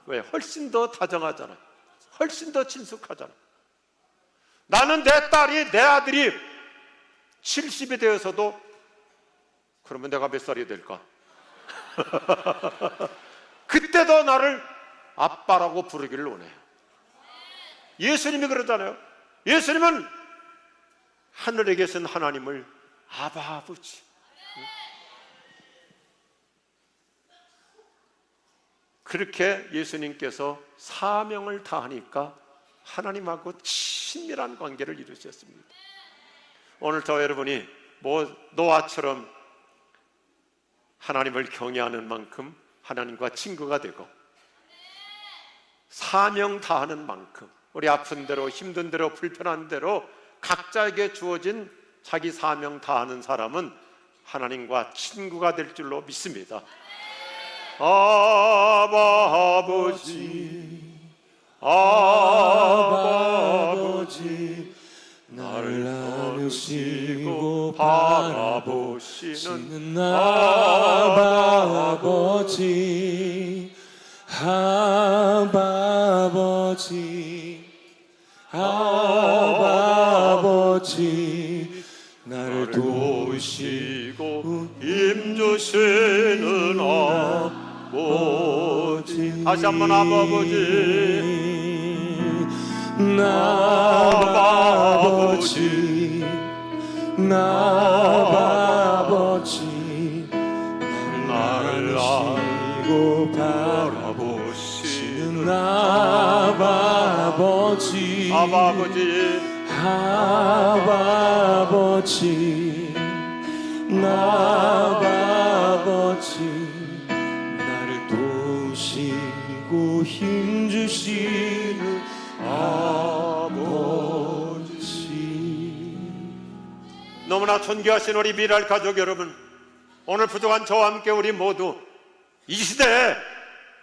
왜? 훨씬 더 다정하잖아요. 훨씬 더 친숙하잖아요. 나는 내 딸이, 내 아들이 70이 되어서도 그러면 내가 몇 살이 될까? 그때도 나를 아빠라고 부르기를 원해요. 예수님이 그러잖아요. 예수님은 하늘에 계신 하나님을 아바 아버지. 그렇게 예수님께서 사명을 다하니까 하나님하고 친밀한 관계를 이루셨습니다. 오늘 저 여러분이 노아처럼 하나님을 경외하는 만큼 하나님과 친구가 되고 사명 다하는 만큼 우리 아픈 대로, 힘든 대로, 불편한 대로 각자에게 주어진 자기 사명 다하는 사람은 하나님과 친구가 될 줄로 믿습니다. 아바 아버지, 아바 아버지, 나를 안으시고 바라보시는 아바 아버지, 아바 아버지, 아바 아버지, 나를 도우시고 힘주시는 아버지. 다시 한번 아바 아버지, 아바 아버지, 아바 아버지, 나를 안고 바라보시는 아바 아버지, 아바 아버지, 아바 아버지, 아바 아버지, 나를 도우시고 힘주시는 아버지. 너무나 존귀하신 우리 미랄 가족 여러분, 오늘 부족한 저와 함께 우리 모두 이 시대에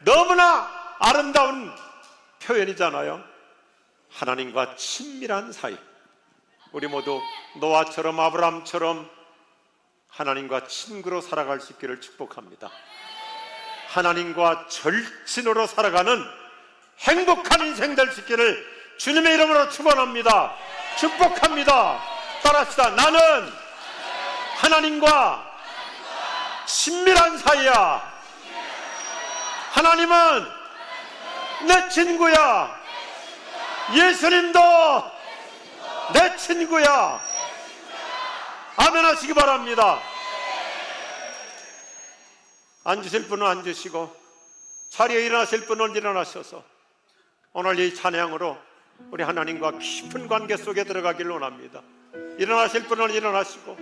너무나 아름다운 표현이잖아요. 하나님과 친밀한 사이. 우리 모두 노아처럼 아브라함처럼 하나님과 친구로 살아갈 수 있기를 축복합니다. 하나님과 절친으로 살아가는 행복한 인생 될 수 있기를 주님의 이름으로 축원합니다. 축복합니다. 따라합시다. 나는 하나님과 친밀한 사이야. 하나님은 내 친구야. 예수님도 내 친구야. 아멘 하시기 바랍니다. 앉으실 분은 앉으시고 자리에 일어나실 분은 일어나셔서 오늘 이 찬양으로 우리 하나님과 깊은 관계 속에 들어가길 원합니다. 일어나실 분은 일어나시고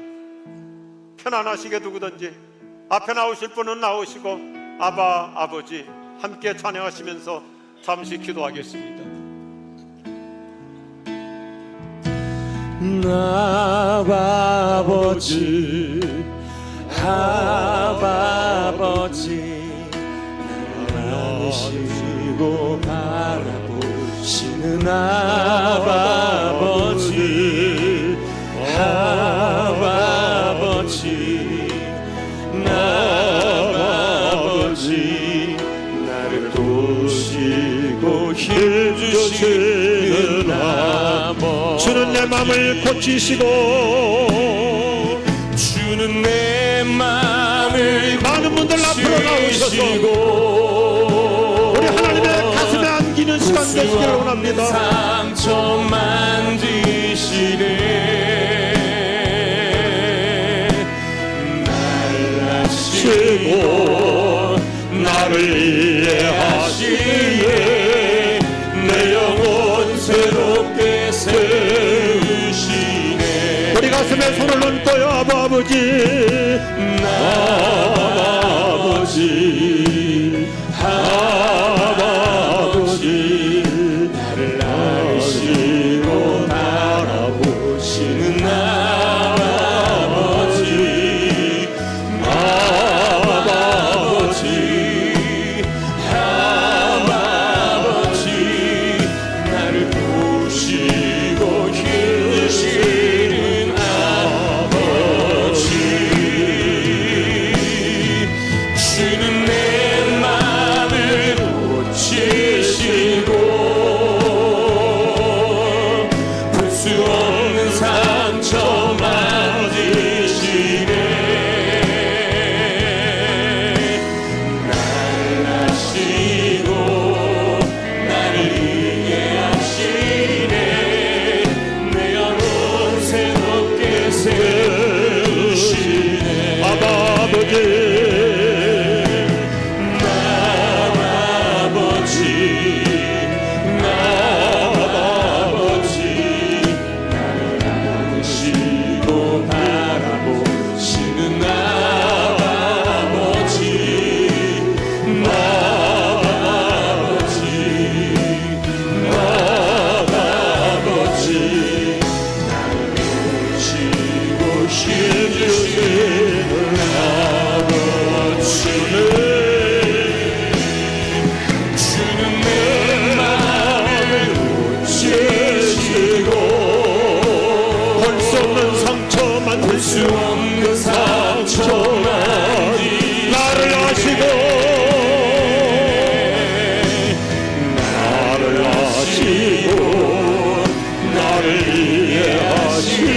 편안하시게 누구든지 앞에 나오실 분은 나오시고 아바 아버지 함께 찬양하시면서 잠시 기도하겠습니다. 아바 아버지 아바 아버지 안으시고 바라보시는 아바 아버지 아바 아버지 아바 아버지 나를 도우시고 힘주시는 아버지 주는 내 마음을 고치시고 주는 내 마음을 많은 분들 앞으로 나오셔서 우리 하나님의 가슴에 안기는 시간 되시기를 원합니다. 상처 만지시네 날 아시고 나를 이해하시네 내 영혼 새롭게 세우시네 우리 가슴에 손을 얹고요. 아바 아버지 아버지 아버지 나를 아시고 바라보시는 아버지 아버지 아버지 나를 보시고 힘주시는 아버지 주는 내 마음을 고치시고 볼 수 없는 상처 만지시네 나를 아시고 나를 이해하시네 내 영혼 새롭게 세우시네 아바 아버지 수 없는 상처만이 나를 아시고 나를 아시고 나를 이해하시네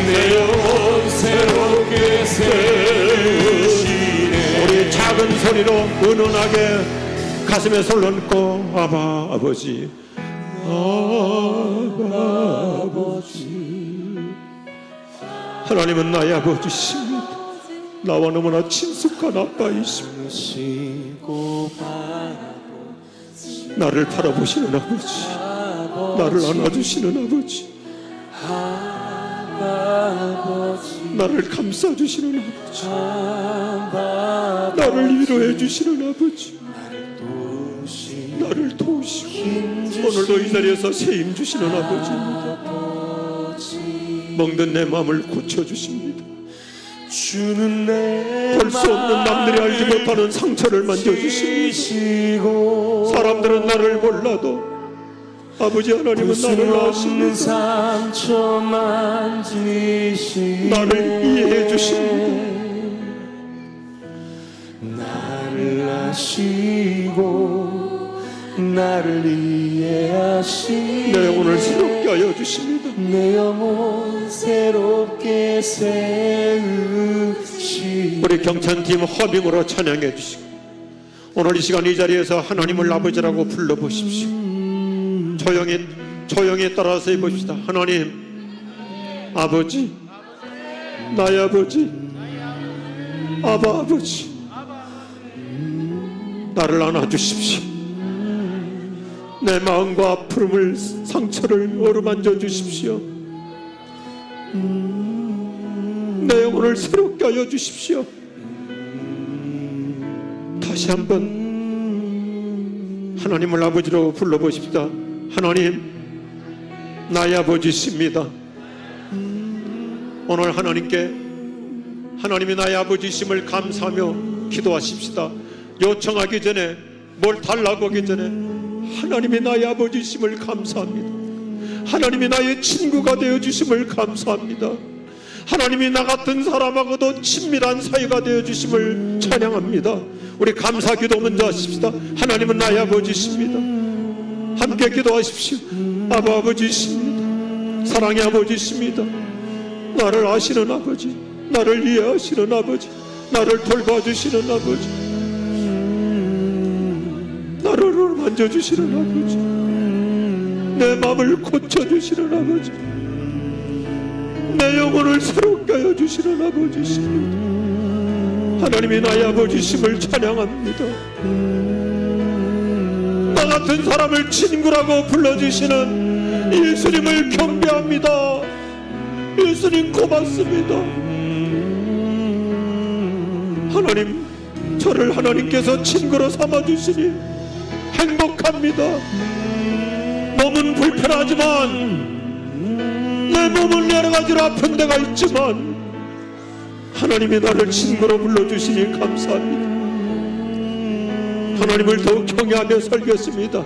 내 영혼 새롭게 세우시네 우리 작은 소리로 은은하게 가슴에 손 얹고 아바 아버지 아바 아버지 하나님은 나의 아버지십니다. 나와 너무나 친숙한 아빠이십니다. 나를 바라보시는 아버지, 나를 안아주시는 아버지, 나를 감싸주시는 아버지, 나를 위로해 주시는 아버지, 나를 도우시고 오늘도 이 자리에서 세임 주시는 아버지입니다. 멍든 내 마음을 고쳐주십니다. 주는 내 볼 수 없는 남들이 알지 못하는 상처를 만져주십니다. 사람들은 나를 몰라도 아버지 하나님은 나를 아십니다. 상처 만지시네 나를 이해해 주십니다. 나를 아시고 나를 이해하시네 내 영혼을 새롭게 하여 주십니다. 내 영혼 새롭게 세우시네 우리 경찬팀 허빙으로 찬양해 주시고 오늘 이 시간 이 자리에서 하나님을 아버지라고 불러보십시오. 조용히 따라서 해봅시다. 하나님 아버지, 나의 아버지, 아바 아버지, 나를 안아주십시오. 내 마음과 아픔을 상처를 어루만져 주십시오. 내 영혼을 새롭게 하여 주십시오. 다시 한번 하나님을 아버지로 불러보십시다. 하나님, 나의 아버지십니다. 오늘 하나님께 하나님이 나의 아버지심을 감사하며 기도하십시다. 요청하기 전에, 뭘 달라고 하기 전에 하나님이 나의 아버지심을 감사합니다. 하나님이 나의 친구가 되어주심을 감사합니다. 하나님이 나 같은 사람하고도 친밀한 사이가 되어주심을 찬양합니다. 우리 감사 기도 먼저 하십시다. 하나님은 나의 아버지십니다. 함께 기도하십시오. 아버지십니다. 사랑의 아버지십니다. 나를 아시는 아버지, 나를 이해하시는 아버지, 나를 돌봐주시는 아버지, 나를 만져주시는 아버지, 내 마음을 고쳐주시는 아버지, 내 영혼을 새롭게 하여 주시는 아버지십니다. 하나님이 나의 아버지심을 찬양합니다. 나 같은 사람을 친구라고 불러주시는 예수님을 경배합니다. 예수님 고맙습니다. 하나님, 저를 하나님께서 친구로 삼아주시니 행복합니다. 몸은 불편하지만, 내 몸은 여러 가지로 아픈 데가 있지만 하나님이 나를 친구로 불러주시니 감사합니다. 하나님을 더욱 경외하며 살겠습니다.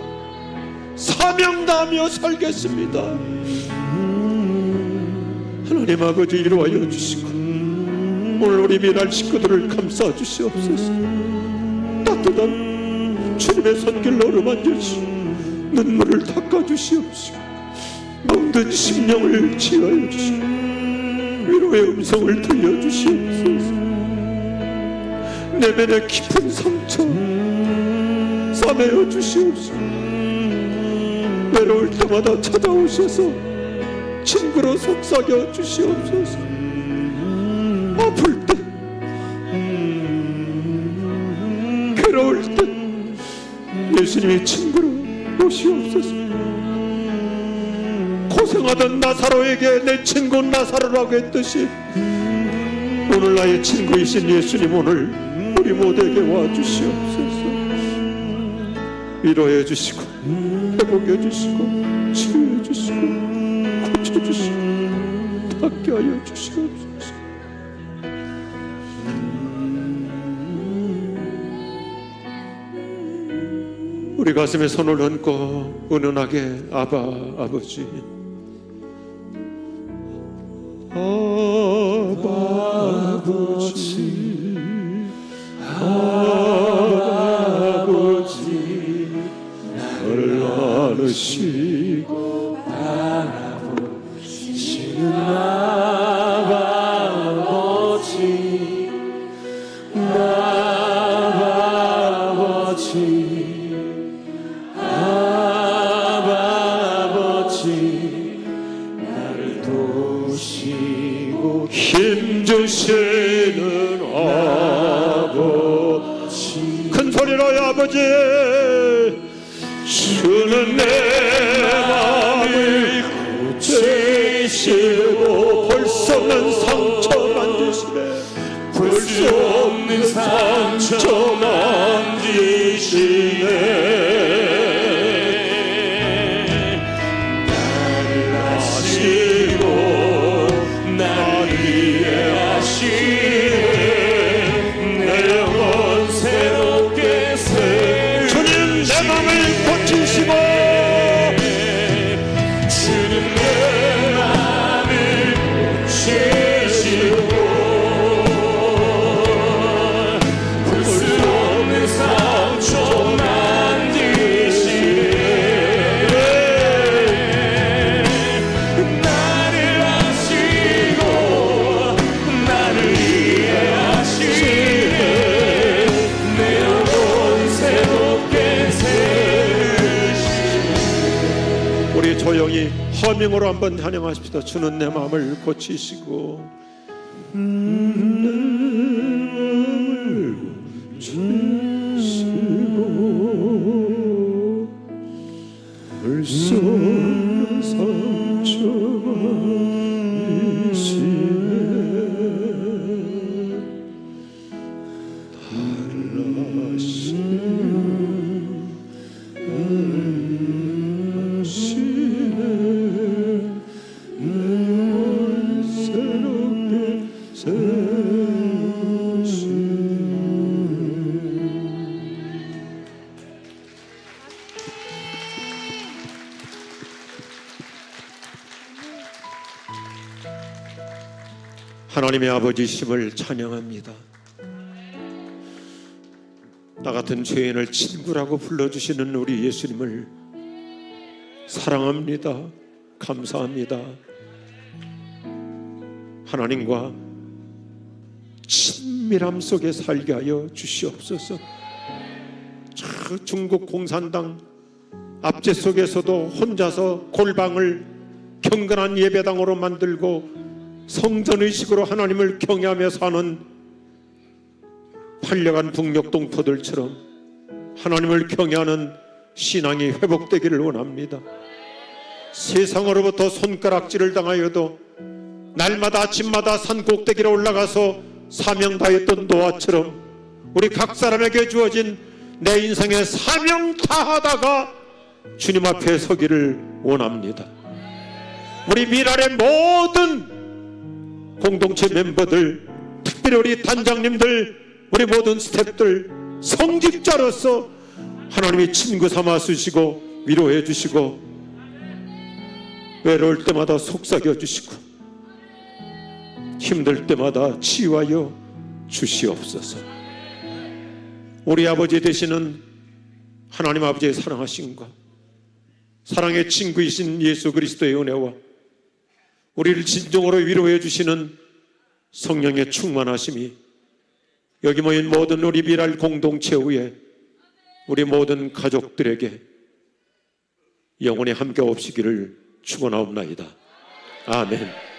사명 다하며 살겠습니다. 하나님 아버지, 이루어여 주시고 오늘 우리 미랄 식구들을 감싸 주시옵소서. 따뜻한 주님의 손길로 어루만져 주시고 눈물을 닦아 주시옵시고 모든 심령을 치유하여 주시고 위로의 음성을 들려주시옵소서. 내면의 깊은 상처 싸매어 주시옵소서. 외로울 때마다 찾아오셔서 친구로 속삭여 주시옵소서. 아플 때, 괴로울 때 예수님의 친구로 오시옵소서. 고생하던 나사로에게 내 친구 나사로라고 했듯이 오늘 나의 친구이신 예수님, 오늘 우리 모두에게 와주시옵소서. 위로해 주시고 회복해 주시고 치유해 주시고 고쳐주시고 닦게 하여 주시옵소서. 우리 가슴에 손을 얹고 은은하게 아버지, 아버지, 나를 안으시고 바라보시는 아버지, 아버지, 나를 도우시고 힘주시는 아버지, 큰 소리로 아버지, 주는 내 마음을 고치시고 볼 수 없는 상처 만지시네, 볼 수 없는 상처 만지시네. 나를 아시고 나를 이해하시네, 내 영혼 새롭게 새 주님 내 마음을 고치시고 주는 내 마음을 고치시고 볼 수 없는 상처 만드시네. 나를 아시고 나를 이해하시네, 내 영혼 새롭게 세우시네. 우리 조용히 허밍으로 한번 찬양하십시다. 주는 내 마음을 고치시고 내 마음을 고치시고 볼 수 없는 상처 하나님의 아버지심을 찬양합니다. 나 같은 죄인을 친구라고 불러주시는 우리 예수님을 사랑합니다. 감사합니다. 하나님과 친밀함 속에 살게 하여 주시옵소서. 저 중국 공산당 압제 속에서도 혼자서 골방을 경건한 예배당으로 만들고 성전의식으로 하나님을 경외하며 사는 팔려간 북녘 동포들처럼 하나님을 경외하는 신앙이 회복되기를 원합니다. 세상으로부터 손가락질을 당하여도 날마다 아침마다 산 꼭대기로 올라가서 사명 다했던 노아처럼 우리 각 사람에게 주어진 내 인생의 사명 다하다가 주님 앞에 서기를 원합니다. 우리 미랄의 모든 공동체 멤버들, 특별히 우리 단장님들, 우리 모든 스태프들, 성직자로서 하나님이 친구 삼아 주시고 위로해 주시고 외로울 때마다 속삭여 주시고 힘들 때마다 치유하여 주시옵소서. 우리 아버지 되시는 하나님 아버지의 사랑하심과 사랑의 친구이신 예수 그리스도의 은혜와 우리를 진정으로 위로해 주시는 성령의 충만하심이 여기 모인 모든 우리 미랄 공동체 위에 우리 모든 가족들에게 영원히 함께 없으기를 축원하옵나이다. 아멘.